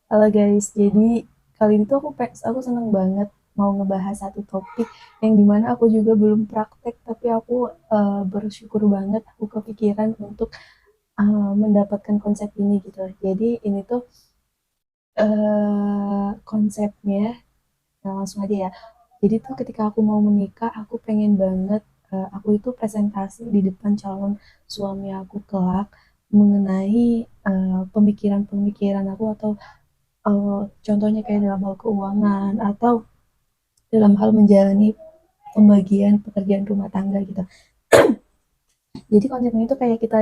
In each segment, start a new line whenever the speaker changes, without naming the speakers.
Halo guys, jadi kali ini tuh aku seneng banget mau ngebahas satu topik yang dimana aku juga belum praktek, tapi aku bersyukur banget aku kepikiran untuk mendapatkan konsep ini gitu. Jadi ini tuh konsepnya, nah langsung aja ya. Jadi tuh ketika aku mau menikah, aku pengen banget aku itu presentasi di depan calon suami aku kelak mengenai pemikiran-pemikiran aku atau contohnya kayak dalam hal keuangan atau dalam hal menjalani pembagian pekerjaan rumah tangga gitu. Jadi konsepnya itu kayak kita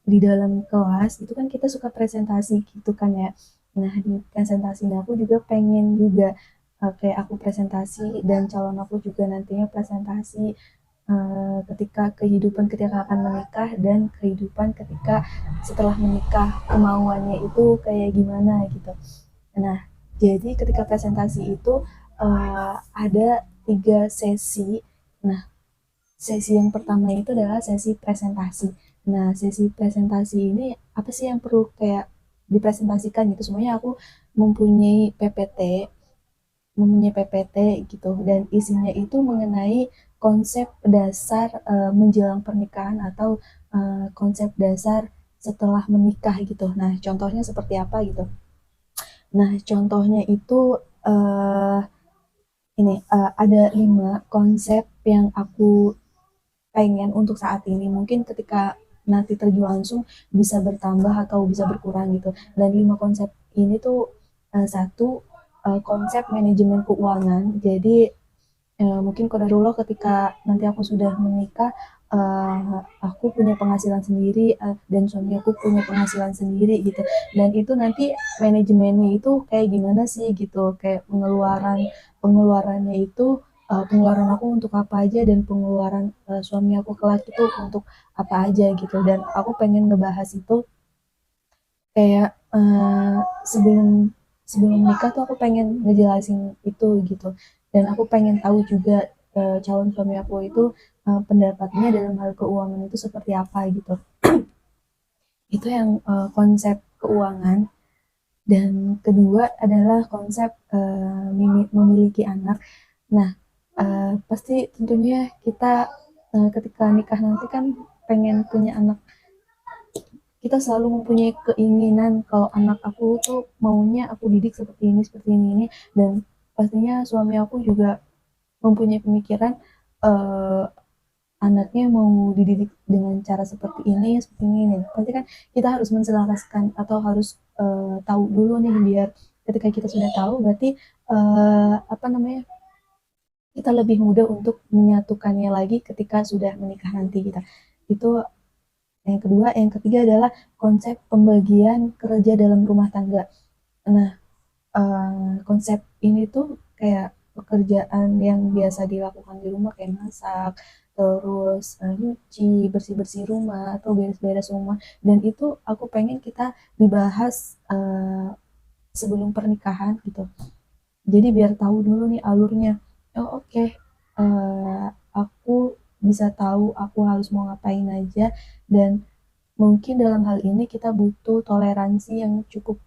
di dalam kelas itu kan kita suka presentasi gitu kan ya. Nah di presentasi aku juga pengen juga kayak aku presentasi dan calon aku juga nantinya presentasi ketika kehidupan ketika akan menikah dan kehidupan ketika setelah menikah kemauannya itu kayak gimana gitu. Nah, jadi ketika presentasi itu ada 3 sesi. Nah, sesi yang pertama itu adalah sesi presentasi. Nah, sesi presentasi ini apa sih yang perlu kayak dipresentasikan gitu? Semuanya aku mempunyai PPT, gitu dan isinya itu mengenai konsep dasar menjelang pernikahan atau konsep dasar setelah menikah gitu. Nah, contohnya seperti apa gitu? Nah, contohnya itu eh ada 5 konsep yang aku pengen untuk saat ini. Mungkin ketika nanti terjun langsung bisa bertambah atau bisa berkurang gitu. Dan 5 konsep ini tuh satu konsep manajemen keuangan. Jadi mungkin kodarullah ketika nanti aku sudah menikah, aku punya penghasilan sendiri dan suami aku punya penghasilan sendiri gitu. Dan itu nanti manajemennya itu kayak gimana sih gitu, kayak pengeluarannya itu pengeluaran aku untuk apa aja dan pengeluaran suami aku kelak itu untuk apa aja gitu. Dan aku pengen ngebahas itu kayak sebelum sebelum nikah tuh aku pengen ngejelasin itu gitu dan aku pengen tahu juga calon suami aku itu pendapatnya dalam hal keuangan itu seperti apa gitu. Itu yang konsep keuangan. Dan kedua adalah konsep memiliki anak. Nah, pasti tentunya kita ketika nikah nanti kan pengen punya anak. Kita selalu mempunyai keinginan kalau anak aku tuh maunya aku didik seperti ini dan pastinya suami aku juga mempunyai pemikiran eh, anaknya mau dididik dengan cara seperti ini. Pasti kan kita harus menselaraskan atau harus tahu dulu nih biar ketika kita sudah tahu berarti apa namanya kita lebih mudah untuk menyatukannya lagi ketika sudah menikah nanti kita. Itu yang kedua, yang ketiga adalah konsep pembagian kerja dalam rumah tangga. Nah, konsep ini tuh kayak pekerjaan yang biasa dilakukan di rumah kayak masak, terus nyuci, bersih-bersih rumah atau beres-beres rumah. Dan itu aku pengen kita dibahas sebelum pernikahan gitu. Jadi biar tahu dulu nih alurnya. Oh oke, okay. Aku bisa tahu aku harus mau ngapain aja dan mungkin dalam hal ini kita butuh toleransi yang cukup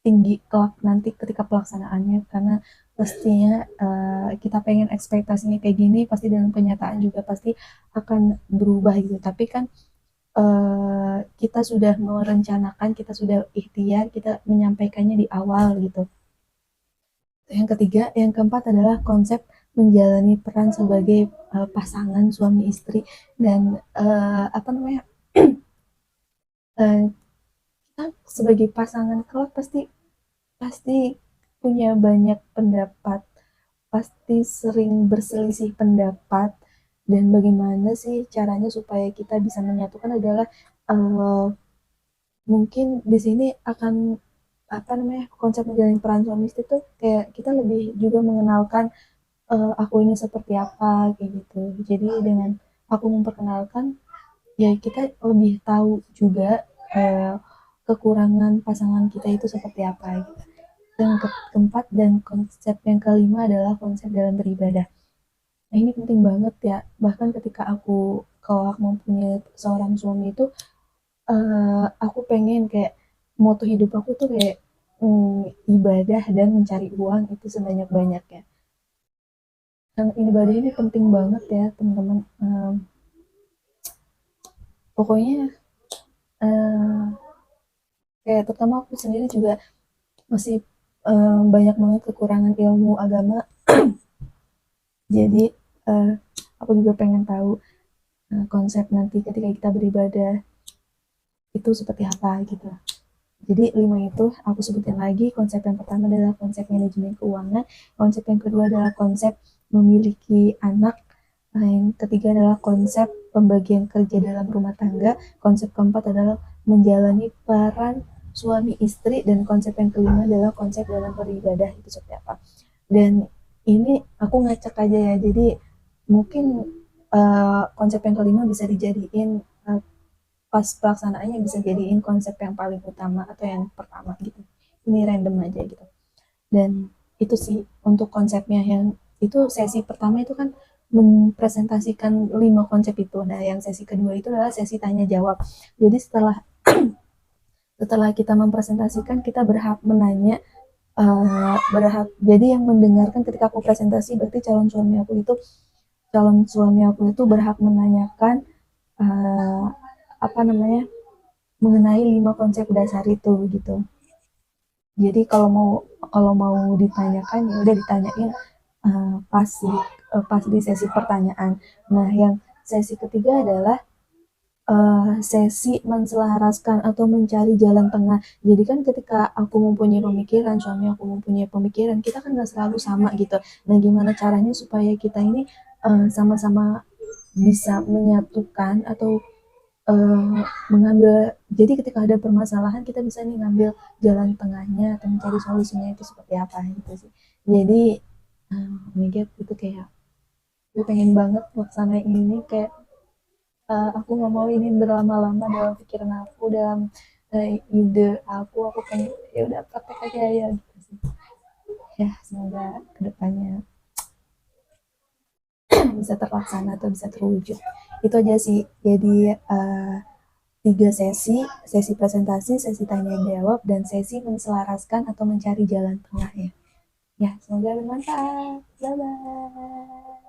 tinggi kelak nanti ketika pelaksanaannya karena pastinya kita pengen ekspektasinya kayak gini pasti dalam kenyataan juga pasti akan berubah gitu tapi kan kita sudah merencanakan kita sudah ikhtiar kita menyampaikannya di awal gitu. Yang ketiga, yang keempat adalah konsep menjalani peran sebagai pasangan suami istri dan apa namanya uh, kita sebagai pasangan kelak pasti pasti punya banyak pendapat, pasti sering berselisih pendapat, dan bagaimana sih caranya supaya kita bisa menyatukan adalah uh, mungkin di sini akan apa namanya konsep menjalin peran suami istri itu kayak kita lebih juga mengenalkan aku ini seperti apa kayak gitu. Jadi dengan aku memperkenalkan ya kita lebih tahu juga uh, kekurangan pasangan kita itu seperti apa gitu. Yang keempat dan konsep yang kelima adalah konsep dalam beribadah. Nah ini penting banget ya. Bahkan ketika aku kalau aku mempunyai seorang suami itu, aku pengen kayak moto hidup aku tuh kayak ibadah dan mencari uang itu sebanyak-banyaknya. Dan ibadah ini penting banget ya teman-teman. Pokoknya kayak terutama aku sendiri juga masih banyak banget kekurangan ilmu agama. Jadi uh, aku juga pengen tahu konsep nanti ketika kita beribadah itu seperti apa gitu. Jadi 5 itu aku sebutin lagi. Konsep yang pertama adalah konsep manajemen keuangan, konsep yang kedua adalah konsep memiliki anak, yang ketiga adalah konsep pembagian kerja dalam rumah tangga, konsep keempat adalah menjalani peran suami istri, dan konsep yang kelima adalah konsep dalam beribadah itu seperti apa. Dan ini aku ngacak aja ya, jadi mungkin konsep yang kelima bisa dijadiin pas pelaksanaannya bisa jadiin konsep yang paling utama atau yang pertama gitu. Ini random aja gitu. Dan itu sih untuk konsepnya. Yang itu sesi pertama itu kan mempresentasikan 5 konsep itu. Nah, yang sesi kedua itu adalah sesi tanya jawab. Jadi setelah kita mempresentasikan, kita berhak menanya, berhak, jadi yang mendengarkan ketika aku presentasi berarti calon suami aku itu berhak menanyakan uh, apa namanya, mengenai 5 konsep dasar itu gitu. Jadi kalau mau ditanyakan ya udah ditanyain pas di sesi pertanyaan. Nah, yang sesi ketiga adalah sesi menselaraskan atau mencari jalan tengah. Jadi kan ketika aku mempunyai pemikiran, suami aku mempunyai pemikiran, kita kan nggak selalu sama gitu. Nah, gimana caranya supaya kita ini sama-sama bisa menyatukan atau mengambil, jadi ketika ada permasalahan kita bisa nih ngambil jalan tengahnya atau mencari solusinya itu seperti apa gitu sih. Jadi oh my god, itu kayak gue pengen banget laksanain ini, kayak aku nggak mau ini berlama-lama dalam pikiran aku, dalam ide aku pengen ya udah praktek aja ya gitu sih. Ya semoga kedepannya bisa terlaksana atau bisa terwujud. Itu aja sih. Jadi 3 sesi, sesi presentasi, sesi tanya jawab, dan sesi menselaraskan atau mencari jalan tengah ya. Ya, semoga bermanfaat. Bye bye.